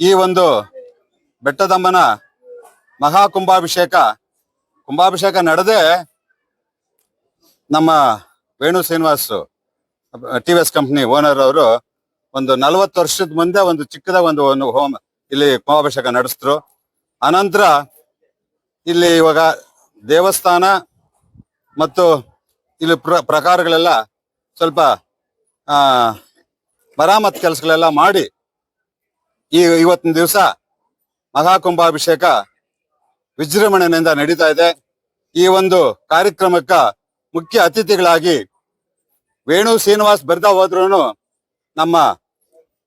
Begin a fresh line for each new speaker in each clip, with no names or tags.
ಈ ಒಂದು ಬೆಟ್ಟದಮ್ಮನ ಮಹಾ ಕುಂಭಾಭಿಷೇಕ ನಡೆದೇ ನಮ್ಮ Venu Srinivas TVS company owner ಅವರು ಒಂದು 40 ವರ್ಷದ ಮುಂದೆ ಒಂದು ಚಿಕ್ಕದ ಒಂದು ಇಲ್ಲಿ ಕುಂಭಾಭಿಷೇಕ ನಡೆಸಿದ್ರು. ಅನಂತರ ಇಲ್ಲಿ ಇವಾಗ ದೇವಸ್ಥಾನ ಮತ್ತು ಇಲ್ಲಿ ಪ್ರಕಾರಗಳೆಲ್ಲ ಸ್ವಲ್ಪ ಮರಾಮತ್ ಕೆಲಸಗಳೆಲ್ಲ ಮಾಡಿ ಇವತ್ತಿನ ದಿವಸ ಮಹಾಕುಂಭಾಭಿಷೇಕ ವಿಜೃಂಭಣೆಯಿಂದ ನಡೀತಾ ಇದೆ. ಈ ಒಂದು ಕಾರ್ಯಕ್ರಮಕ್ಕ ಮುಖ್ಯ ಅತಿಥಿಗಳಾಗಿ ವೇಣು ಶ್ರೀನಿವಾಸ್ ಬರ್ತಾ ಹೋದ್ರು ನಮ್ಮ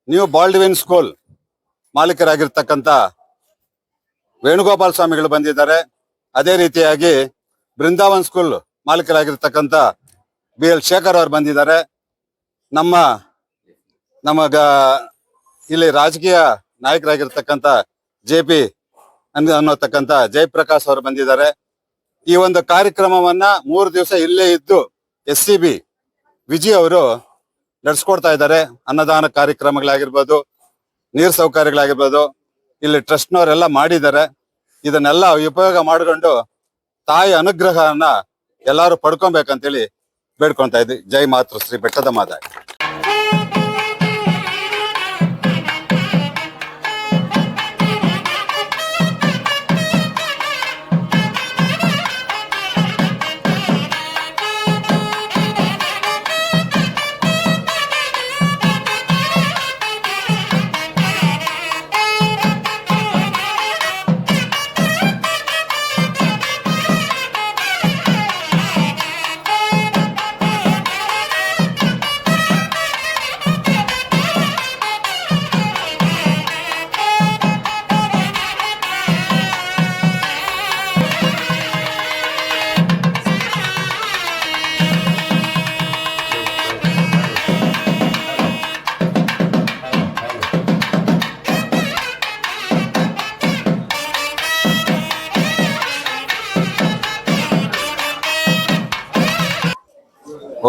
ನ್ಯೂ ಬಾಲ್ಡಿವಿನ್ ಸ್ಕೂಲ್ ಮಾಲೀಕರಾಗಿರ್ತಕ್ಕಂಥ ವೇಣುಗೋಪಾಲ್ ಸ್ವಾಮಿಗಳು ಬಂದಿದ್ದಾರೆ. ಅದೇ ರೀತಿಯಾಗಿ ಬೃಂದಾವನ್ ಸ್ಕೂಲ್ ಮಾಲೀಕರಾಗಿರ್ತಕ್ಕಂಥ BL ಶೇಖರ್ ಅವರು ಬಂದಿದ್ದಾರೆ. ನಮಗ ಇಲ್ಲಿ ರಾಜಕೀಯ ನಾಯಕರಾಗಿರ್ತಕ್ಕಂಥ JP ಅನ್ನತಕ್ಕಂಥ ಜಯಪ್ರಕಾಶ್ ಅವರು ಬಂದಿದ್ದಾರೆ. ಈ ಒಂದು ಕಾರ್ಯಕ್ರಮವನ್ನ 3 ದಿವಸ ಇಲ್ಲೇ ಇದ್ದು SCB ವಿಜಯ್ ಅವರು ನಡೆಸ್ಕೊಡ್ತಾ ಇದ್ದಾರೆ. ಅನ್ನದಾನ ಕಾರ್ಯಕ್ರಮಗಳಾಗಿರ್ಬೋದು, ನೀರ್ ಸೌಕರ್ಯಗಳಾಗಿರ್ಬೋದು, ಇಲ್ಲಿ ಟ್ರಸ್ಟ್ನವರೆಲ್ಲ ಮಾಡಿದ್ದಾರೆ. ಇದನ್ನೆಲ್ಲ ಉಪಯೋಗ ಮಾಡಿಕೊಂಡು ತಾಯಿ ಅನುಗ್ರಹವನ್ನ ಎಲ್ಲಾರು ಪಡ್ಕೊಬೇಕಂತೇಳಿ ಬೇಡ್ಕೊಂತ ಇದ್ವಿ. ಜೈ ಮಾತೃಶ್ರೀ ಬೆಟ್ಟದ ಮಾತಾಯಿ.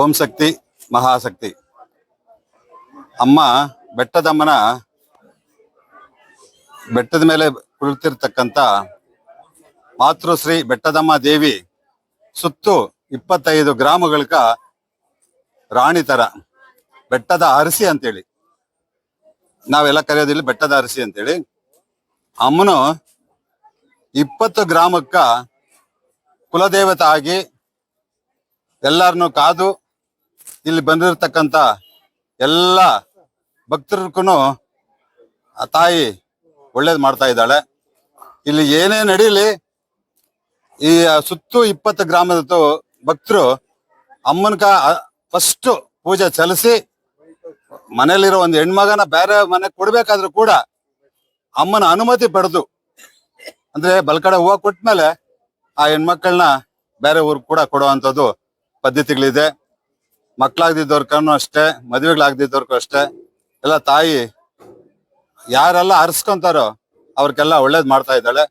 ಓಂ ಶಕ್ತಿ ಮಹಾಶಕ್ತಿ. ಅಮ್ಮ ಬೆಟ್ಟದಮ್ಮನ ಬೆಟ್ಟದ ಮೇಲೆ ಕುಳಿತಿರ್ತಕ್ಕಂಥ ಮಾತೃಶ್ರೀ ಬೆಟ್ಟದಮ್ಮ ದೇವಿ ಸುತ್ತು 25 ಗ್ರಾಮಗಳಕ ರಾಣಿ ತರ ಬೆಟ್ಟದ ಅರಸಿ ಅಂತೇಳಿ ನಾವೆಲ್ಲ ಕರೆಯೋದಿಲ್ಲ, ಬೆಟ್ಟದ ಅರಸಿ ಅಂತೇಳಿ. ಅಮ್ಮನು 20 ಗ್ರಾಮಕ್ಕ ಕುಲದೇವತೆ ಆಗಿ ಎಲ್ಲಾರನ್ನು ಕಾದು ಇಲ್ಲಿ ಬಂದಿರತಕ್ಕಂತ ಎಲ್ಲ ಭಕ್ತರಿಗೂ ತಾಯಿ ಒಳ್ಳೇದ್ ಮಾಡ್ತಾ ಇದ್ದಾಳೆ. ಇಲ್ಲಿ ಏನೇ ನಡೀಲಿ, ಈ ಸುತ್ತು 20 ಗ್ರಾಮದ ಭಕ್ತರು ಅಮ್ಮನ್ಕ ಫಸ್ಟ್ ಪೂಜೆ ಸಲ್ಲಿಸಿ ಮನೇಲಿರೋ ಒಂದು ಹೆಣ್ಮಗನ ಬೇರೆ ಮನೆ ಕೊಡ್ಬೇಕಾದ್ರೂ ಕೂಡ ಅಮ್ಮನ ಅನುಮತಿ ಪಡೆದು, ಅಂದ್ರೆ ಬಲ್ಕಡೆ ಹೂವು ಕೊಟ್ಮೇಲೆ ಆ ಹೆಣ್ಮಕ್ಳನ್ನ ಬೇರೆ ಊರ್ ಕೂಡ ಕೊಡುವಂಥದ್ದು ಪದ್ಧತಿಗಳಿದೆ. ಮಕ್ಳಾಗ್ದಿದ್ದವ್ರಕ್ಕೂ ಅಷ್ಟೇ, ಮದುವೆಗಳಾಗ್ದಿದ್ದವ್ರಿಗೂ ಅಷ್ಟೇ, ಎಲ್ಲ ತಾಯಿ ಯಾರೆಲ್ಲ ಹರಿಸ್ಕೊಂತಾರೋ ಅವ್ರಿಗೆಲ್ಲ ಒಳ್ಳೇದ್ ಮಾಡ್ತಾ ಇದ್ದಾಳೆ.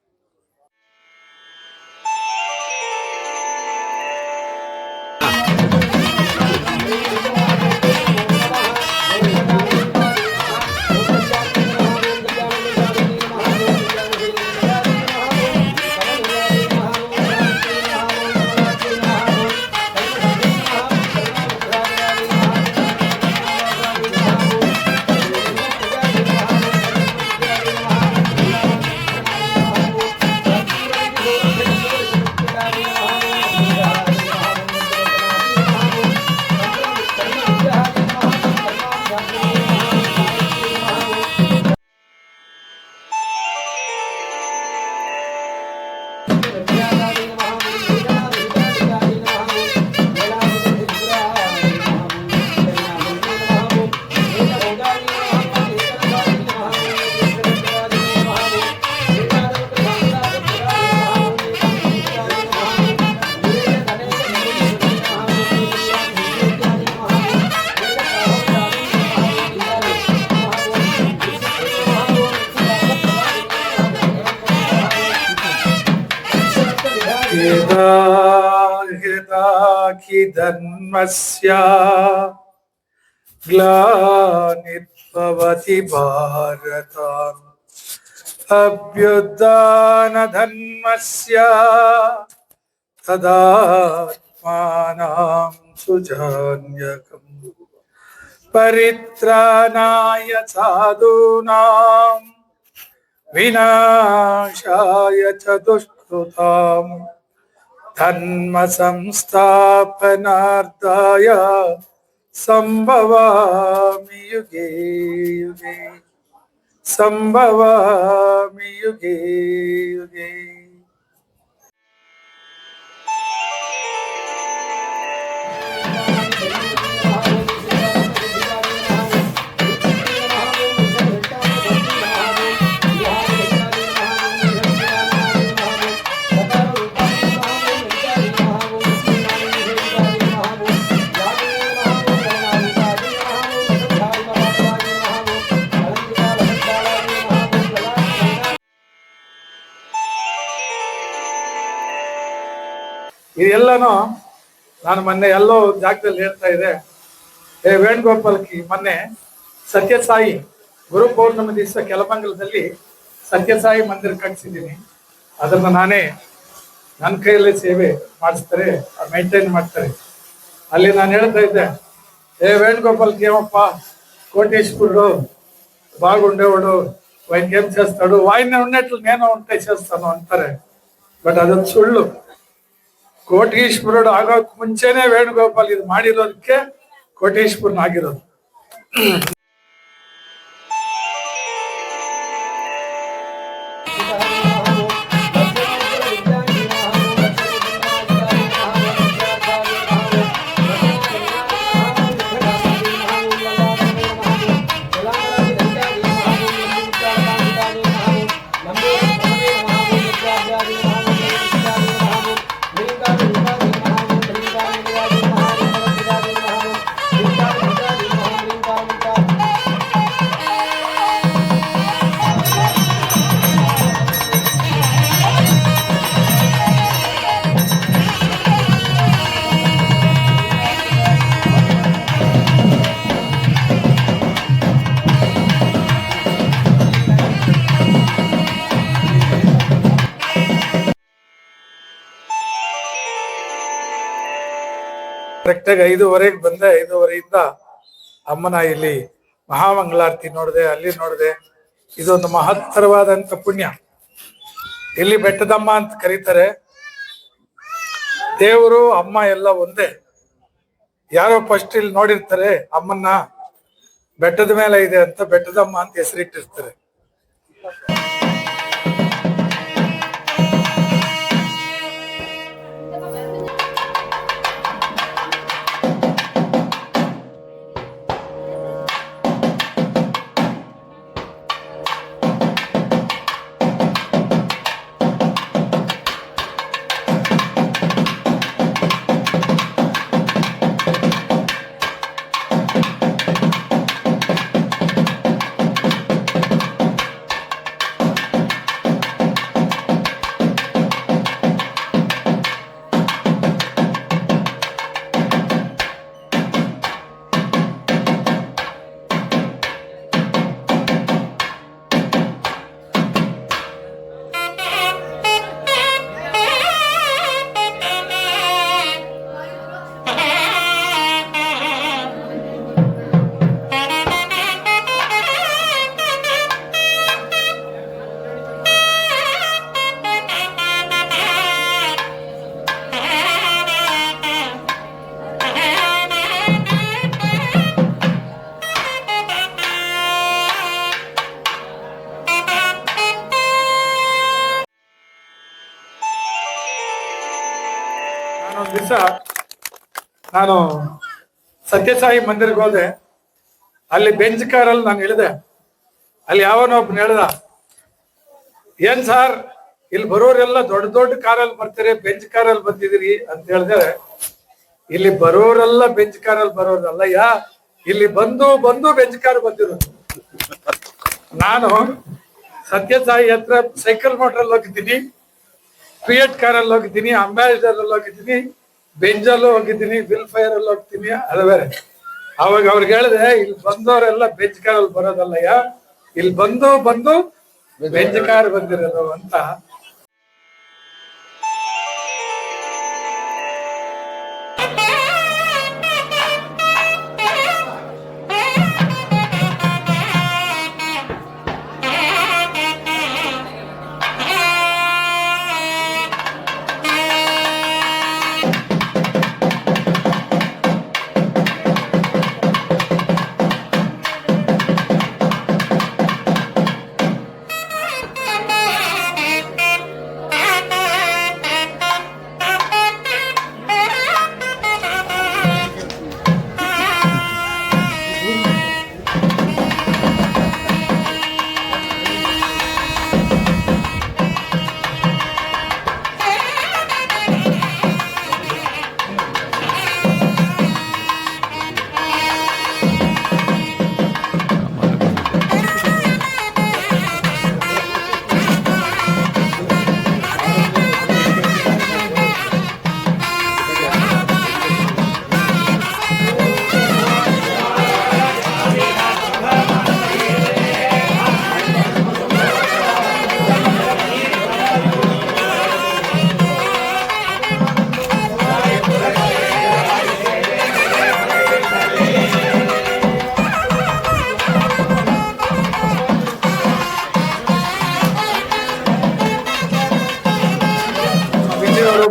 धर्मस्य ग्लानिर्भवति भारत अभ्युत्थानधर्मस्य तदात्मानं सुजान्यकम् परित्राणाय साधूनां विनाशाय च दुष्कृतां धर्म संस्थापनार्थाय संभवामि युगे युगे संभवामि युगे युगे। ಇದೆಲ್ಲನೂ ನಾನು ಮೊನ್ನೆ ಎಲ್ಲೋ ಜಾಗದಲ್ಲಿ ಹೇಳ್ತಾ ಇದ್ದೆ. ವೇಣುಗೋಪಾಲ್ಕಿ ಮೊನ್ನೆ ಸತ್ಯಸಾಯಿ ಗುರು ಪೌರ್ಣಮಿ ದಿವಸ ಕೆಲಮಂಗಲದಲ್ಲಿ ಸತ್ಯಸಾಯಿ ಮಂದಿರ ಕಟ್ಟಿಸಿದ್ದೀನಿ. ಅದನ್ನ ನಾನೇ ನನ್ನ ಕೈಯಲ್ಲೇ ಸೇವೆ ಮಾಡಿಸ್ತಾರೆ, ಮೈಂಟೈನ್ ಮಾಡ್ತಾರೆ. ಅಲ್ಲಿ ನಾನು ಹೇಳ್ತಾ ಇದ್ದೆ, వేణుగోపాల్కి ఏమప్పా కోటేశ్వరుడు బాగుండేవాడు, ఆయనకి ఏం చేస్తాడు, ఆయన ఉన్నట్లు నేను ఉంటే చేస్తాను అంటారే. బట్ ಅದೊಂದು ಸುಳ್ಳು. ಕೋಟೀಶ್ವರುడు ಆಗೋಕ್ ಮುಂಚೆನೆ ವೇಣುಗೋಪಾಲ್ ಇದು ಮಾಡಿರೋದಕ್ಕೆ ಕೋಟೀಶ್ವರನಾಗಿರೋದು. ಕರೆಕ್ಟಾಗಿ 5:15 ಬಂದೆ. 5:15 ಅಮ್ಮನ ಇಲ್ಲಿ ಮಹಾಮಂಗಳಾರತಿ ನೋಡಿದೆ, ಅಲ್ಲಿ ನೋಡಿದೆ. ಇದೊಂದು ಮಹತ್ತರವಾದಂತ ಪುಣ್ಯ. ಇಲ್ಲಿ ಬೆಟ್ಟದಮ್ಮ ಅಂತ ಕರೀತಾರೆ. ದೇವರು ಅಮ್ಮ ಎಲ್ಲ ಒಂದೇ. ಯಾರೋ ಫಸ್ಟ್ ಇಲ್ಲಿ ನೋಡಿರ್ತಾರೆ ಅಮ್ಮನ್ನ, ಬೆಟ್ಟದ ಮೇಲೆ ಇದೆ ಅಂತ ಬೆಟ್ಟದಮ್ಮ ಅಂತ ಹೆಸರಿಟ್ಟಿರ್ತಾರೆ. ದಿವಸ ನಾನು ಸತ್ಯಸಾಯಿ ಮಂದಿರಕ್ಕೆ ಹೋದೆ. ಅಲ್ಲಿ ಬೆಂಚ್ ಕಾರಲ್ಲಿ ನಾನು ಇಳಿದೆ. ಅಲ್ಲಿ ಯಾವನೊಬ್ಬನು ಹೇಳ್ದ, ಏನ್ ಸಾರ್ ಇಲ್ಲಿ ಬರೋರೆಲ್ಲ ದೊಡ್ಡ ದೊಡ್ಡ ಕಾರಲ್ಲಿ ಬರ್ತಾರೆ, ಬೆಂಚ್ ಕಾರಲ್ಲಿ ಬಂದಿದ್ದೀರಿ ಅಂತ ಹೇಳಿದ್ರೆ, ಇಲ್ಲಿ ಬರೋರೆಲ್ಲ ಬೆಂಚ್ ಕಾರಲ್ಲಿ ಬರೋರಲ್ಲ, ಇಲ್ಲಿ ಬಂದು ಬೆಂಚ್ ಕಾರ್ ಬಂದಿರೋದು. ನಾನು ಸತ್ಯಸಾಯಿ ಹತ್ರ ಸೈಕಲ್ ಮೋಟ್ರಲ್ಲಿ ಹೋಗಿದ್ದೀನಿ, ಫಿಯಟ್ ಕಾರಲ್ಲಿ ಹೋಗಿದ್ದೀನಿ, ಅಂಬಾಸಿಡರ್ ಅಲ್ಲಿ ಹೋಗಿದ್ದೀನಿ, ಬೆಂಜಲ್ಲೂ ಹೋಗಿದ್ದೀನಿ, ವಿಲ್ ಫೈರ್ ಅಲ್ಲಿ ಹೋಗ್ತೀನಿ. ಅದು ಬೇರೆ. ಅವಾಗ ಅವ್ರಿಗೆ ಹೇಳಿದೆ, ಇಲ್ಲಿ ಬಂದವರೆಲ್ಲ ಬೆಂಚ್ ಕಾರಲ್ಲಿ ಬರೋದಲ್ಲಯ್ಯ, ಇಲ್ಲಿ ಬಂದು ಬೆಂಚ್ ಕಾರ್ ಬಂದಿರೋದು ಅಂತ.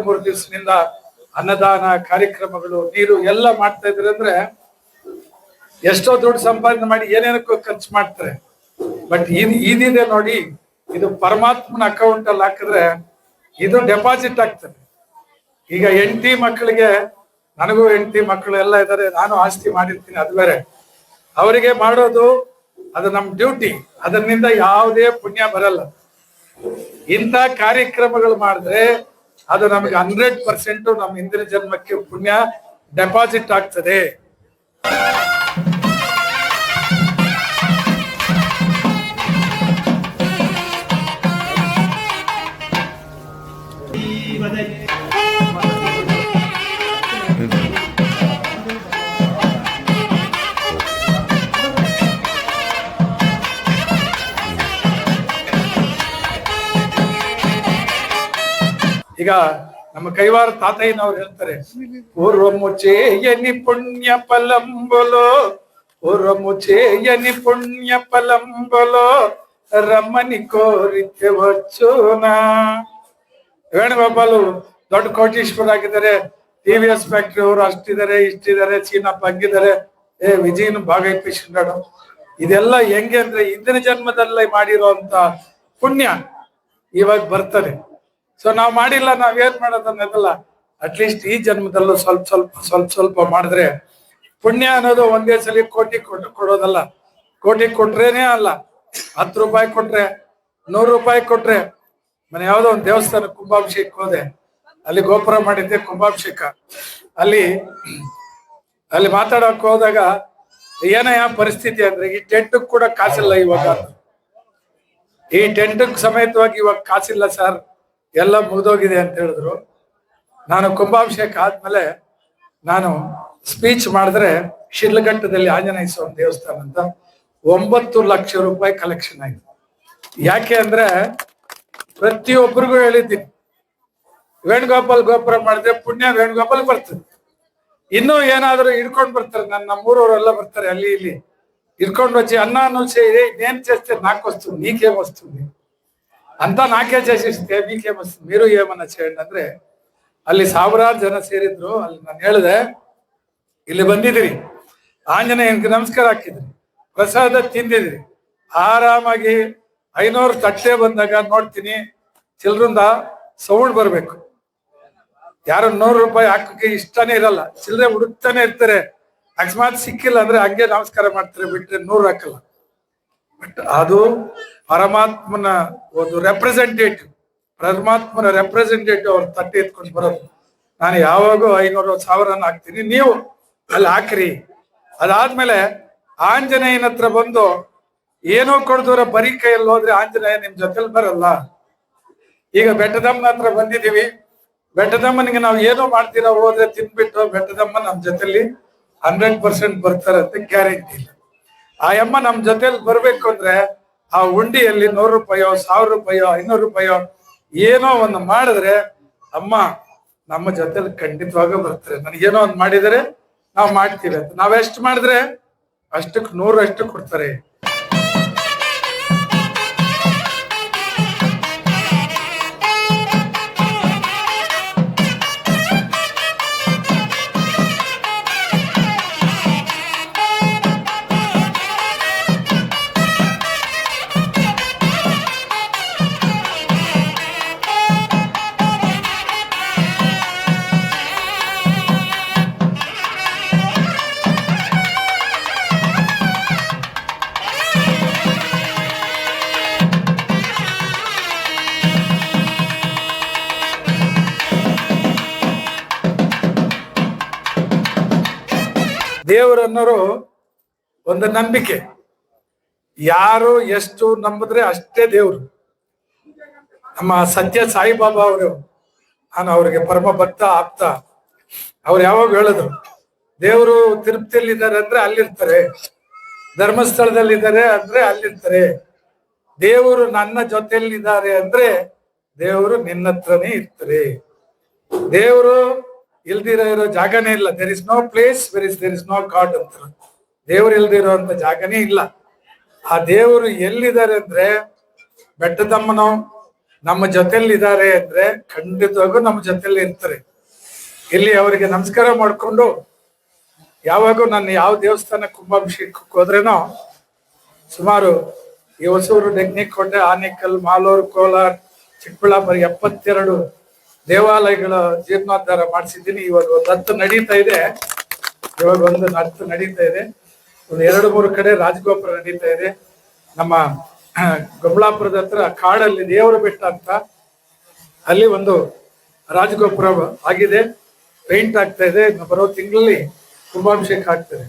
ಮೂರು ದಿವಸದಿಂದ ಅನ್ನದಾನ ಕಾರ್ಯಕ್ರಮಗಳು, ನೀರು ಎಲ್ಲ ಮಾಡ್ತಾ ಇದ್ರೆ ಅಂದ್ರೆ ಎಷ್ಟೋ ದುಡ್ಡು ಸಂಪಾದನೆ ಮಾಡಿ ಏನೇನಕ್ಕೂ ಖರ್ಚು ಮಾಡ್ತಾರೆ. ಬಟ್ ಇದಿದೆ ನೋಡಿ, ಇದು ಪರಮಾತ್ಮನ ಅಕೌಂಟ್ ಅಲ್ಲಿ ಹಾಕಿದ್ರೆ ಇದು ಡೆಪಾಸಿಟ್ ಆಗ್ತದೆ. ಈಗ ಹೆಂಡತಿ ಮಕ್ಕಳಿಗೆ, ನನಗೂ ಹೆಂಡತಿ ಮಕ್ಕಳು ಎಲ್ಲ ಇದ್ದಾರೆ, ನಾನು ಆಸ್ತಿ ಮಾಡಿರ್ತೀನಿ, ಅದು ಬೇರೆ. ಅವರಿಗೆ ಮಾಡೋದು ಅದು ನಮ್ ಡ್ಯೂಟಿ, ಅದರಿಂದ ಯಾವುದೇ ಪುಣ್ಯ ಬರಲ್ಲ. ಇಂಥ ಕಾರ್ಯಕ್ರಮಗಳು ಮಾಡಿದ್ರೆ ಅದು ನಮಗೆ 100% ನಮ್ಮ ಹಿಂದಿನ ಜನ್ಮಕ್ಕೆ ಪುಣ್ಯ ಡೆಪಾಸಿಟ್ ಆಗ್ತದೆ. ಈಗ ನಮ್ಮ ಕೈವಾರ ತಾತಯ್ಯನವ್ರು ಹೇಳ್ತಾರೆ, ಪೂರ್ವಮುಚೇಯನಿ ಪುಣ್ಯ ಫಲಂಬಲೋ, ಪೂರ್ವಮುಚೇಯನಿ ಪುಣ್ಯ ಫಲಂಬಲೋ, ರಮ್ಮನಿ ಕೋರಿಕೆ ವಚ್ಚುನ. ವೇಣುಗೋಪಾಲು ದೊಡ್ಡ ಕೋಟೀಶ್ವರ ಆಗಿದ್ದಾರೆ, TVS ಫ್ಯಾಕ್ಟ್ರಿ ಅವರು ಅಷ್ಟಿದ್ದಾರೆ, ಇಷ್ಟಿದ್ದಾರೆ, ಚೀನಪ್ಪ ಹಂಗಿದ್ದಾರೆ, ವಿಜಯನ್ ಭಾಗವಹಿಸಿಕೊಂಡಾಡು. ಇದೆಲ್ಲ ಹೆಂಗೆ ಅಂದ್ರೆ ಹಿಂದಿನ ಜನ್ಮದಲ್ಲೇ ಮಾಡಿರುವಂತ ಪುಣ್ಯ ಇವಾಗ ಬರ್ತದೆ. ಸೊ ನಾವ್ ಮಾಡಿಲ್ಲ, ನಾವೇನ್ ಮಾಡೋದನ್ನೆಲ್ಲ ಅಟ್ಲೀಸ್ಟ್ ಈ ಜನ್ಮದಲ್ಲೂ ಸ್ವಲ್ಪ ಮಾಡಿದ್ರೆ ಪುಣ್ಯ ಅನ್ನೋದು ಒಂದೇ ಸಲ ಕೋಟಿ ಕೊಡೋದಲ್ಲ. ಕೋಟಿ ಕೊಟ್ರೇನೆ ಅಲ್ಲ, 10 ರೂಪಾಯಿ ಕೊಟ್ರೆ, 100 ರೂಪಾಯಿ ಕೊಟ್ರೆ. ಮನೆ ಯಾವ್ದೋ ಒಂದು ದೇವಸ್ಥಾನ ಕುಂಭಾಭಿಷೇಕ ಹೋದೆ, ಅಲ್ಲಿ ಗೋಪುರ ಮಾಡಿದ್ದೆ ಕುಂಭಾಭಿಷೇಕ. ಅಲ್ಲಿ ಮಾತಾಡಕ್ ಹೋದಾಗ ಏನಯ್ಯ ಪರಿಸ್ಥಿತಿ ಅಂದ್ರೆ, ಈ ಟೆಂಟ್ ಕೂಡ ಕಾಸಿಲ್ಲ ಇವಾಗ, ಈ ಟೆಂಟ್ ಸಮೇತವಾಗಿ ಇವಾಗ ಕಾಸಿಲ್ಲ ಸರ್, ಎಲ್ಲ ಮುಗಿದೋಗಿದೆ ಅಂತ ಹೇಳಿದ್ರು. ನಾನು ಕುಂಭಾಭಿಷೇಕ ಆದ್ಮೇಲೆ ನಾನು ಸ್ಪೀಚ್ ಮಾಡಿದ್ರೆ, ಶಿಡ್ಲಘಟ್ಟದಲ್ಲಿ ಆಂಜನೇಯ ಸ್ವಾಮಿ ದೇವಸ್ಥಾನ ಅಂತ 9 ಲಕ್ಷ ರೂಪಾಯಿ ಕಲೆಕ್ಷನ್ ಆಯ್ತು. ಯಾಕೆ ಅಂದ್ರೆ ಪ್ರತಿಯೊಬ್ಬರಿಗೂ ಹೇಳಿದ್ದೀನಿ, ವೇಣುಗೋಪಾಲ್ ಗೋಪುರ ಮಾಡಿದ್ರೆ ಪುಣ್ಯ ವೇಣುಗೋಪಾಲ್ ಬರ್ತದೆ. ಇನ್ನೂ ಏನಾದ್ರು ಹಿಡ್ಕೊಂಡ್ ಬರ್ತಾರೆ, ನಮ್ಮೂರವರೆಲ್ಲ ಬರ್ತಾರೆ, ಅಲ್ಲಿ ಇಲ್ಲಿ ಹಿಡ್ಕೊಂಡು వచ్చి అన్నాను నేను చేస్తే నాకు వస్తుంది, నీకేం వస్తుంది అంతా నాకే చేసిస్తే మీకేం వస్తుంది, మీరు ఏమన్నా చేయండి ಅಂದ್ರೆ ಅಲ್ಲಿ ಸಾವಿರಾರು ಜನ ಸೇರಿದ್ರು. ಅಲ್ಲಿ ನಾನು ಹೇಳಿದೆ, ಇಲ್ಲಿ ಬಂದಿದ್ದೀರಿ, ಆಂಜನೇಯನಿಗೆ ನಮಸ್ಕಾರ ಹಾಕಿದ್ರಿ, ಪ್ರಸಾದ ತಿಂದಿದ್ರಿ, ಆರಾಮಾಗಿ 500 ತಟ್ಟೆ ಬಂದಾಗ ನೋಡ್ತೀನಿ ಚಿಲ್ರಿಂದ ಸೌಂಡ್ ಬರ್ಬೇಕು. ಯಾರು 100 ರೂಪಾಯಿ ಹಾಕಕ್ಕೆ ಇಷ್ಟನೇ ಇರಲ್ಲ, ಚಿಲ್ಲರೆ ಹುಡುಕ್ತಾನೆ ಇರ್ತಾರೆ. ಅಕಸ್ಮಾತ್ ಸಿಕ್ಕಿಲ್ಲ ಅಂದ್ರೆ ಹಂಗೆ ನಮಸ್ಕಾರ ಮಾಡ್ತಾರೆ, ಬಿಟ್ರೆ 100 ಹಾಕಲ್ಲ. ಬಟ್ ಅದು ಪರಮಾತ್ಮನ ಒಂದು ರೆಪ್ರೆಸೆಂಟೇಟಿವ್, ಅವ್ರ ತಟ್ಟೆ ಎತ್ಕೊಂಡು ಬರೋದು. ನಾನು ಯಾವಾಗೂ 500 1000 ಹಾಕ್ತೀನಿ, ನೀವು ಅಲ್ಲಿ ಹಾಕ್ರಿ. ಅದಾದ್ಮೇಲೆ ಆಂಜನೇಯನ ಹತ್ರ ಬಂದು ಏನೋ ಕೊಡ್ದವ್ರ ಬರೀ ಕೈಯಲ್ಲಿ ಹೋದ್ರೆ ಆಂಜನೇಯ ನಿಮ್ ಜೊತೆಲಿ ಬರಲ್ಲ. ಈಗ ಬೆಟ್ಟದಮ್ಮನ ಹತ್ರ ಬಂದಿದೀವಿ, ಬೆಟ್ಟದಮ್ಮನಿಗೆ ನಾವು ಏನೋ ಮಾಡ್ತೀರಾ ಹೋದ್ರೆ ತಿನ್ಬಿಟ್ಟು ಬೆಟ್ಟದಮ್ಮ ನಮ್ ಜೊತೆಲಿ 100% ಬರ್ತಾರಂತೆ ಗ್ಯಾರಂಟಿ ಇಲ್ಲ. ಆ ಅಮ್ಮ ನಮ್ ಜೊತೆಲಿ ಬರ್ಬೇಕು ಅಂದ್ರೆ ಆ ಉಂಡಿಯಲ್ಲಿ 100 ರೂಪಾಯೋ 1000 ರೂಪಾಯೋ 500 ರೂಪಾಯೋ ಏನೋ ಒಂದು ಮಾಡಿದ್ರೆ ಅಮ್ಮ ನಮ್ಮ ಜೊತೆಲಿ ಖಂಡಿತವಾಗ ಬರ್ತಾರೆ. ನನಗೇನೋ ಒಂದು ಮಾಡಿದರೆ ನಾವು ಮಾಡ್ತೀವಿ ಅಂತ. ನಾವೆಷ್ಟು ಮಾಡಿದ್ರೆ ಅಷ್ಟಕ್ಕೆ 100 ಕೊಡ್ತಾರೆ. ದೇವರನ್ನೋರು ಒಂದು ನಂಬಿಕೆ. ಯಾರು ಎಷ್ಟು ನಂಬಿದ್ರೆ ಅಷ್ಟೇ ದೇವ್ರು. ನಮ್ಮ ಸತ್ಯ ಸಾಯಿಬಾಬಾ ಅವರು, ನಾನು ಅವ್ರಿಗೆ ಪರಮ ಭಕ್ತ ಆಪ್ತ. ಅವ್ರು ಯಾವಾಗ ಹೇಳಿದ್ರು, ದೇವರು ತಿರುಪತಿಯಲ್ಲಿ ಇದ್ದಾರೆ ಅಂದ್ರೆ ಅಲ್ಲಿರ್ತಾರೆ, ಧರ್ಮಸ್ಥಳದಲ್ಲಿ ಇದ್ದಾರೆ ಅಂದ್ರೆ ಅಲ್ಲಿರ್ತಾರೆ, ದೇವರು ನನ್ನ ಜೊತೆಯಲ್ಲಿ ಇದ್ದಾರೆ ಅಂದ್ರೆ ದೇವರು ನಿನ್ನ ಹತ್ರನೇ ಇರ್ತಾರೆ. ದೇವರು ಇಲ್ದಿರೋ ಜಾಗನೇ ಇಲ್ಲ. There is no place there is no god ಅಂತ. ದೇವ್ರು ಇಲ್ದಿರೋ ಅಂತ ಜಾಗನೇ ಇಲ್ಲ. ಆ ದೇವರು ಎಲ್ಲಿದ್ದಾರೆ ಅಂದ್ರೆ, ಬೆಟ್ಟದಮ್ಮನೋ ನಮ್ಮ ಜೊತೆಲಿ ಇದ್ದಾರೆ ಅಂದ್ರೆ ಖಂಡಿತವಾಗೂ ನಮ್ಮ ಜೊತೆಲಿ ಇರ್ತಾರೆ. ಇಲ್ಲಿ ಅವರಿಗೆ ನಮಸ್ಕಾರ ಮಾಡ್ಕೊಂಡು ಯಾವಾಗೂ ನಾನು ಯಾವ ದೇವಸ್ಥಾನ ಕುಂಭಾಭಿಷೇಕಕ್ಕೆ ಹೋದ್ರೇನೋ ಸುಮಾರು ಈ ಹೊಸೂರು, ಡೆಗ್ನಿಕೋಟೆ, ಆನೇಕಲ್, ಮಾಲೂರು, ಕೋಲಾರ, ಚಿಕ್ಕಬಳ್ಳಾಪುರ 72 ದೇವಾಲಯಗಳ ಜೀರ್ಣೋದ್ಧಾರ ಮಾಡಿಸಿದ್ದೀನಿ. ಇವಾಗ ಒಂದು 10 ನಡೀತಾ ಇದೆ. ಒಂದು 10 ನಡೀತಾ ಇದೆ. ಒಂದು 2-3 ಕಡೆ ರಾಜಗೋಪುರ ನಡೀತಾ ಇದೆ. ನಮ್ಮ ಗಮಲಾಪುರದ ಹತ್ರ ಕಾಡಲ್ಲಿ ದೇವರ ಬೆಟ್ಟ ಅಂತ, ಅಲ್ಲಿ ಒಂದು ರಾಜಗೋಪುರ ಆಗಿದೆ, ಪೇಂಟ್ ಆಗ್ತಾ ಇದೆ. ಬರೋ ತಿಂಗಳಲ್ಲಿ ಕುಂಭಾಭಿಷೇಕ ಆಗ್ತದೆ.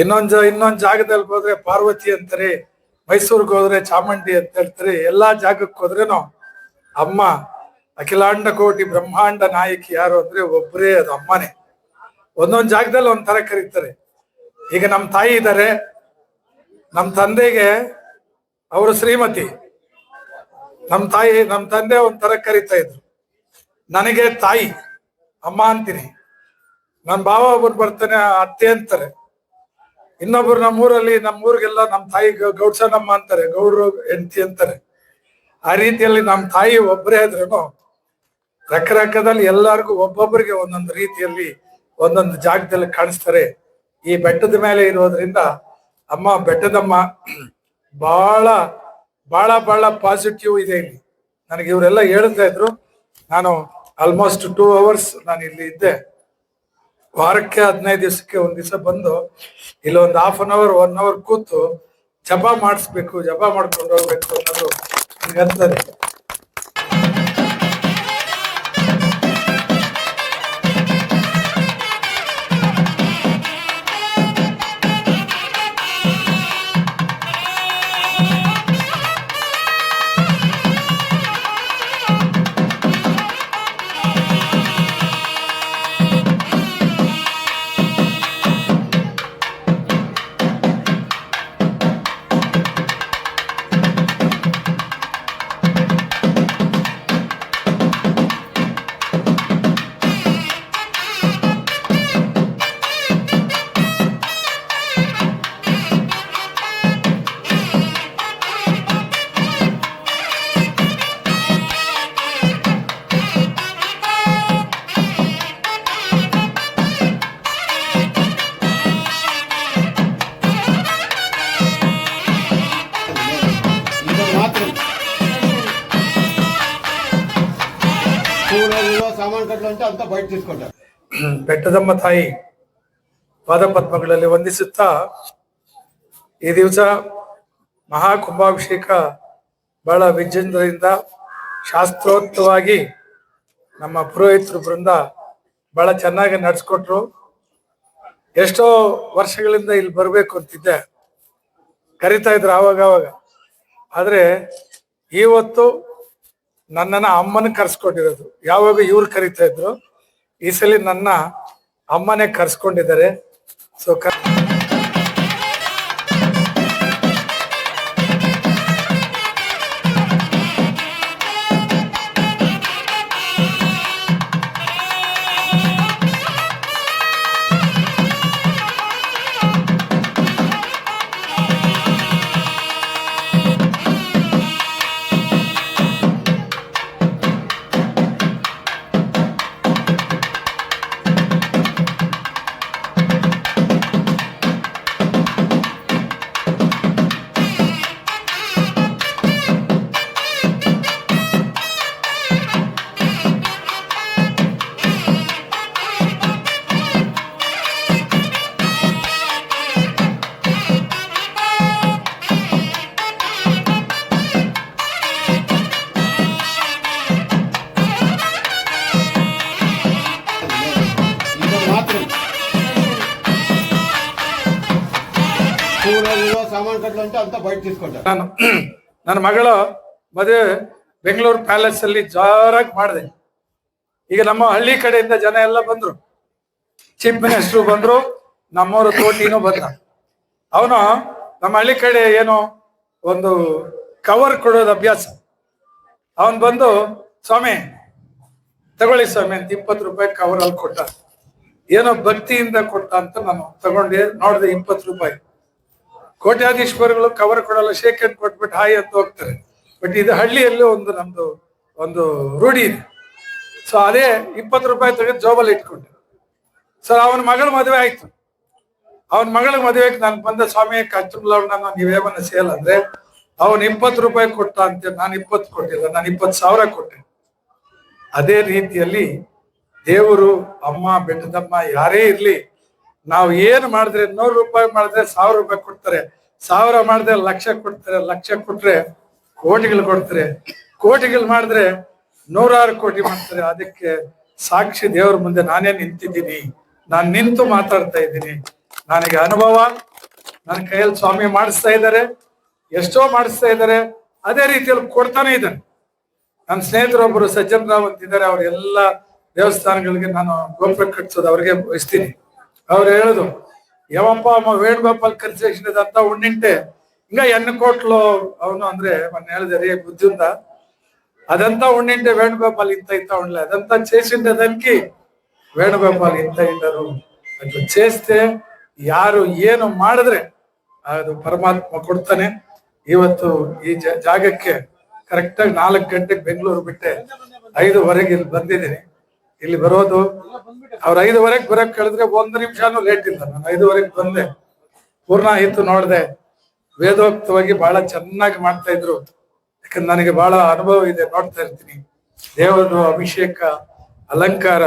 ಇನ್ನೊಂದ್ ಜಾಗದಲ್ಲಿ ಹೋದ್ರೆ ಪಾರ್ವತಿ ಅಂತಾರೆ, ಮೈಸೂರಿಗೆ ಹೋದ್ರೆ ಚಾಮುಂಡಿ ಅಂತ ಹೇಳ್ತಾರೆ. ಎಲ್ಲಾ ಜಾಗಕ್ಕೆ ಹೋದ್ರೇನು ಅಮ್ಮ ಅಖಿಲಾಂಡ ಕೋಟಿ ಬ್ರಹ್ಮಾಂಡ ನಾಯಕಿ ಯಾರು ಅಂದ್ರೆ ಒಬ್ಬರೇ, ಅದು ಅಮ್ಮನೇ. ಒಂದೊಂದ್ ಜಾಗದಲ್ಲಿ ಒಂಥರ ಕರೀತಾರೆ. ಈಗ ನಮ್ಮ ತಾಯಿ ಇದ್ದಾರೆ, ನಮ್ಮ ತಂದೆಗೆ ಅವರು ಶ್ರೀಮತಿ, ನಮ್ಮ ತಂದೆ ಒಂಥರ ಕರೀತಾ ಇದ್ರು. ನನಗೆ ತಾಯಿ ಅಮ್ಮ ಅಂತೀನಿ. ನನ್ನ ಭಾವ ಒಬ್ಬರು ಬರ್ತಾನೆ ಅತ್ತೆ ಅಂತಾರೆ. ಇನ್ನೊಬ್ರು ನಮ್ಮೂರಿಗೆಲ್ಲ ನಮ್ಮ ತಾಯಿ ಗೌಡ್ಸನಮ್ಮ ಅಂತಾರೆ, ಗೌಡ್ರು ಹೆಂಡತಿ ಅಂತಾರೆ. ಆ ರೀತಿಯಲ್ಲಿ ನಮ್ಮ ತಾಯಿ ಒಬ್ಬರೇ ಆದ್ರೂ ರಕರಕದಲ್ಲಿ ಎಲ್ಲರಿಗೂ ಒಬ್ಬೊಬ್ಬರಿಗೆ ಒಂದೊಂದು ರೀತಿಯಲ್ಲಿ ಒಂದೊಂದು ಜಾಗದಲ್ಲಿ ಕಾಣಿಸ್ತಾರೆ. ಈ ಬೆಟ್ಟದ ಮೇಲೆ ಇರೋದ್ರಿಂದ ಅಮ್ಮ ಬೆಟ್ಟದಮ್ಮ ಬಹಳ ಬಹಳ ಬಹಳ ಪಾಸಿಟಿವ್ ಇದೆ ಇಲ್ಲಿ. ನನಗೆ ಇವರೆಲ್ಲ ಹೇಳ್ತಾ ಇದ್ರು. ನಾನು ಆಲ್ಮೋಸ್ಟ್ 2 hours ನಾನು ಇಲ್ಲಿ ಇದ್ದೆ. ವಾರಕ್ಕೆ 15 ದಿವಸಕ್ಕೆ ಒಂದ್ ದಿವಸ ಬಂದು ಇಲ್ಲಿ ಒಂದು 1/2 hour 1 hour ಕೂತು ಜಪ ಮಾಡಿಸ್ಬೇಕು, ಜಪ ಮಾಡ್ಕೊಂಡು ಹೋಗ್ಬೇಕು ಅನ್ನೋದು ನನಗಂತದೆ. ಬೆಟ್ಟದಮ್ಮ ತಾಯಿ ಪಾದಪದ್ಮಗಳಲ್ಲಿ ವಂದಿಸುತ್ತಾ ಈ ದಿವಸ ಮಹಾಕುಂಭಾಭಿಷೇಕ ಬಹಳ ವಿಜೃಂಭಣೆಯಿಂದ ಶಾಸ್ತ್ರೋಕ್ತವಾಗಿ ನಮ್ಮ ಪುರೋಹಿತರು ಬೃಂದ ಬಹಳ ಚೆನ್ನಾಗಿ ನಡ್ಸ್ಕೊಟ್ರು. ಎಷ್ಟೋ ವರ್ಷಗಳಿಂದ ಇಲ್ಲಿ ಬರಬೇಕು ಅಂತಿದ್ದೆ, ಕರಿತಾ ಇದ್ರು ಆವಾಗ. ಆದ್ರೆ ಇವತ್ತು ನನ್ನನ್ನ ಅಮ್ಮನ ಕರ್ಸ್ಕೊಂಡಿರೋದು. ಯಾವಾಗ ಇವ್ರು ಕರಿತಾ ಇದ್ರು, ಈ ಸಲ ನನ್ನ ಅಮ್ಮನೇ ಕರ್ಸ್ಕೊಂಡಿದ್ದಾರೆ. ಸೊ ನಾನು ನನ್ನ ಮಗಳ ಮದುವೆ ಬೆಂಗಳೂರು ಪ್ಯಾಲೇಸ್ ಅಲ್ಲಿ ಜೋರಾಗಿ ಮಾಡಿದೆ. ಈಗ ನಮ್ಮ ಹಳ್ಳಿ ಕಡೆಯಿಂದ ಜನ ಎಲ್ಲ ಬಂದ್ರು, ಚೀಫ್ ಮಿನಿಸ್ಟರ್ ಬಂದ್ರು, ನಮ್ಮವರು ತೋಟಿನೂ ಬಂದ. ಅವನು ನಮ್ಮ ಹಳ್ಳಿ ಕಡೆ ಏನೋ ಒಂದು ಕವರ್ ಕೊಡೋದು ಅಭ್ಯಾಸ. ಅವನ್ ಬಂದು, ಸ್ವಾಮಿ ತಗೊಳ್ಳಿ ಸ್ವಾಮಿ ಅಂತ 20 ರೂಪಾಯಿ ಕವರ್ ಅಲ್ಲಿ ಕೊಟ್ಟ. ಏನೋ ಭಕ್ತಿಯಿಂದ ಕೊಟ್ಟ ಅಂತ ನಾನು ತಗೊಂಡೆ, ನೋಡಿದೆ 20 ರೂಪಾಯಿ. ಕೋಟ್ಯಾಧೀಶ್ವರಗಳು ಕವರ್ ಕೊಡಲ್ಲ, ಶೇಕ್ ಹ್ಯಾಂಡ್ ಕೊಟ್ಬಿಟ್ಟು ಹಾಯ್ ಅಂತ ಹೋಗ್ತಾರೆ. ಬಟ್ ಇದು ಹಳ್ಳಿಯಲ್ಲಿ ನಮ್ದು ಒಂದು ರೂಢಿ ಇದೆ. ಸೊ ಅದೇ 20 ರೂಪಾಯಿ ತೆಗೆದು ಜೋಬಲ್ಲಿ ಇಟ್ಕೊಂಡೆ. ಸರ್ ಅವನ ಮಗಳ ಮದುವೆ ಆಯ್ತು. ಅವನ ಮಗಳ ಮದುವೆಗೆ ನಾನು ಬಂದ, ಸ್ವಾಮಿ ಕಚ್ಚುಮ್ಲವ್ನ ನೀವೇಮನ್ನ ಸೇಲ್ ಅಂದ್ರೆ, ಅವನ್ 20 ರೂಪಾಯಿ ಕೊಟ್ಟ ಅಂತ. ನಾನು 20 ಕೊಟ್ಟಿಲ್ಲ, ನಾನು 20,000 ಕೊಟ್ಟೆ. ಅದೇ ರೀತಿಯಲ್ಲಿ ದೇವರು, ಅಮ್ಮ, ಬೆಟ್ಟದಮ್ಮ ಯಾರೇ ಇರ್ಲಿ, ನಾವು ಏನು ಮಾಡಿದ್ರೆ 100 ರೂಪಾಯಿ ಮಾಡಿದ್ರೆ 1000 ರೂಪಾಯಿ ಕೊಡ್ತಾರೆ, 1000 ಮಾಡಿದ್ರೆ 1,00,000 ಕೊಡ್ತಾರೆ, 1,00,000 ಕೊಟ್ರೆ ಕೋಟಿಗಳು ಕೊಡ್ತಾರೆ, ಕೋಟಿಗಳು ಮಾಡಿದ್ರೆ 100 ಕೋಟಿ ಮಾಡ್ತಾರೆ. ಅದಕ್ಕೆ ಸಾಕ್ಷಿ ದೇವ್ರ ಮುಂದೆ ನಾನೇ ನಿಂತಿದ್ದೀನಿ, ನಾನು ನಿಂತು ಮಾತಾಡ್ತಾ ಇದ್ದೀನಿ. ನನಗೆ ಅನುಭವ, ನನ್ನ ಕೈಯಲ್ಲಿ ಸ್ವಾಮಿ ಮಾಡಿಸ್ತಾ ಇದ್ದಾರೆ, ಎಷ್ಟೋ ಮಾಡಿಸ್ತಾ ಇದ್ದಾರೆ. ಅದೇ ರೀತಿಯಲ್ಲಿ ಕೊಡ್ತಾನೆ ಇದ್ದಾನೆ. ನನ್ನ ಸ್ನೇಹಿತರೊಬ್ಬರು ಸಜ್ಜನ್ ರಾವ್ ಅಂತಿದ್ದಾರೆ, ಅವ್ರೆಲ್ಲ ದೇವಸ್ಥಾನಗಳಿಗೆ ನಾನು ಗೋಪುರ ಕಟ್ಸೋದು ಅವ್ರಿಗೆ ವಹಿಸ್ತೀನಿ. ಅವ್ರು ಹೇಳುದು, ಯಾವಪ್ಪ ವೇಣುಗೋಪಾಲ್ ಕನ್ಸ್ಟ್ರಕ್ಷನ್ ಅಂತ ಉಂಡಿಂಟೆ ಹಿಂಗ ಎಣ್ಣೆ ಕೋಟ್ಲು ಅವನು ಅಂದ್ರೆ ಮೊನ್ನೆ ಹೇಳಿದೆ ರೀ ಬುದ್ಧಿಂದ, అదంతా ఉండింటే వేణుగోపాల్ ఇంత ఇంత ఉండలే, అదంతా చేసిండే దానికి వేణుగోపాల్ ఇంత ఇంటారు. అట్లా చేస్తే ಯಾರು ಏನು ಮಾಡಿದ್ರೆ ಅದು ಪರಮಾತ್ಮ ಕೊಡ್ತಾನೆ. ಇವತ್ತು ಈ ಜಾಗಕ್ಕೆ ಕರೆಕ್ಟಾಗಿ 4 ಗಂಟೆಗೆ ಬೆಂಗಳೂರು ಬಿಟ್ಟೆ 5:15 ಇಲ್ಲಿ ಬಂದಿದ್ದೀನಿ. ಇಲ್ಲಿ ಬರೋದು ಅವ್ರು 5:15 ಬರಕ್ ಕೇಳಿದ್ರೆ 1 ನಿಮಿಷನೂ ಲೇಟ್ ಇಲ್ಲ. ನಾನು 5:15 ಬಂದೆ, ಪೂರ್ಣ ಆಯ್ತು, ನೋಡ್ದೆ. ವೇದೋಕ್ತವಾಗಿ ಬಹಳ ಚೆನ್ನಾಗಿ ಮಾಡ್ತಾ ಇದ್ರು. ಯಾಕಂದ್ರೆ ನನಗೆ ಬಹಳ ಅನುಭವ ಇದೆ, ನೋಡ್ತಾ ಇರ್ತೀನಿ. ದೇವರು ಅಭಿಷೇಕ, ಅಲಂಕಾರ,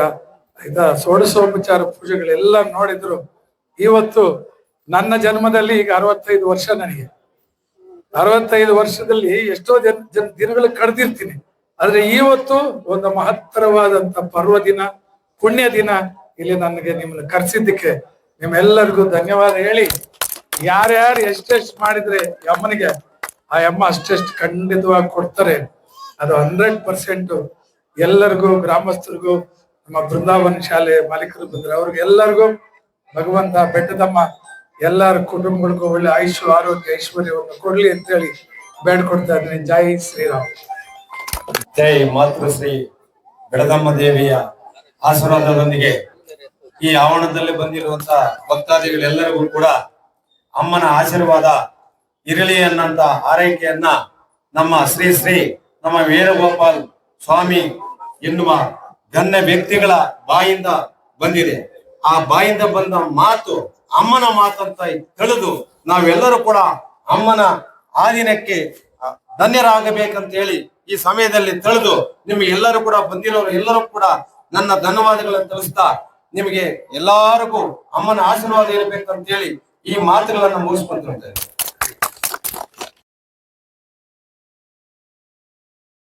ಷೋಡಶೋಪಚಾರ ಪೂಜೆಗಳೆಲ್ಲ ನೋಡಿದ್ರು. ಇವತ್ತು ನನ್ನ ಜನ್ಮದಲ್ಲಿ ಈಗ 65 ವರ್ಷ. ನನಗೆ 65 ವರ್ಷದಲ್ಲಿ ಎಷ್ಟೋ ದಿನಗಳು ಕಳೆದಿರ್ತೀನಿ. ಆದ್ರೆ ಇವತ್ತು ಒಂದು ಮಹತ್ತರವಾದಂತ ಪರ್ವದಿನ, ಪುಣ್ಯ ದಿನ. ಇಲ್ಲಿ ನನಗೆ ನಿಮ್ಮನ್ನ ಕರೆಸಿದ್ದಕ್ಕೆ ನಿಮ್ಮೆಲ್ಲರಿಗೂ ಧನ್ಯವಾದ ಹೇಳಿ, ಯಾರ್ಯಾರು ಎಷ್ಟೆಷ್ಟು ಮಾಡಿದ್ರೆ ಅಮ್ಮನಿಗೆ ಆ ಅಮ್ಮ ಅಷ್ಟೆಷ್ಟು ಖಂಡಿತವಾಗಿ ಕೊಡ್ತಾರೆ. ಅದು 100% ಎಲ್ಲರಿಗೂ, ಗ್ರಾಮಸ್ಥರಿಗೂ, ನಮ್ಮ ಬೃಂದಾವನ ಶಾಲೆ ಮಾಲೀಕರು ಬಂದ್ರೆ ಅವ್ರಿಗೆಲ್ಲರಿಗೂ ಭಗವಂತ ಬೆಟ್ಟದಮ್ಮ ಎಲ್ಲರ ಕುಟುಂಬಗಳಿಗೂ ಒಳ್ಳೆ ಆಯುಷ್, ಆರೋಗ್ಯ, ಐಶ್ವರ್ಯವನ್ನು ಕೊಡ್ಲಿ ಅಂತೇಳಿ ಬೇಡ್ಕೊಡ್ತಾ ಇದ್ದೀನಿ. ಜೈ ಶ್ರೀರಾಮ್.
ಜೈ ಮಾತೃಶ್ರೀ ಬೆಳಗಮ್ಮ ದೇವಿಯ ಆಶೀರ್ವಾದದೊಂದಿಗೆ ಈ ಆವರಣದಲ್ಲಿ ಬಂದಿರುವಂತ ಭಕ್ತಾದಿಗಳೆಲ್ಲರಿಗೂ ಕೂಡ ಅಮ್ಮನ ಆಶೀರ್ವಾದ ಇರಲಿ ಅನ್ನಂತ ಆರೈಕೆಯನ್ನ ನಮ್ಮ ಶ್ರೀ ನಮ್ಮ ವೇಣುಗೋಪಾಲ್ ಸ್ವಾಮಿ ಎನ್ನುವ ಗಣ್ಯ ವ್ಯಕ್ತಿಗಳ ಬಾಯಿಂದ ಬಂದಿದೆ. ಆ ಬಾಯಿಂದ ಬಂದ ಮಾತು ಅಮ್ಮನ ಮಾತಂತ ತಿಳಿದು ನಾವೆಲ್ಲರೂ ಕೂಡ ಅಮ್ಮನ ಆಧೀನಕ್ಕೆ ಧನ್ಯರಾಗಬೇಕಂತ ಹೇಳಿ ಈ ಸಮಯದಲ್ಲಿ ತಿಳಿದು ನಿಮಗೆ ಎಲ್ಲರೂ ಕೂಡ ಬಂದಿರೋರು ಎಲ್ಲರೂ ಕೂಡ ನನ್ನ ಧನ್ಯವಾದಗಳನ್ನು ತಿಳಿಸ್ತಾ, ನಿಮಗೆ ಎಲ್ಲರಿಗೂ ಅಮ್ಮನ ಆಶೀರ್ವಾದ ಇರಬೇಕಂತ ಹೇಳಿ ಈ ಮಾತುಗಳನ್ನು ಮುಗಿಸ್ಕೊಂತಿರ್ತೇನೆ.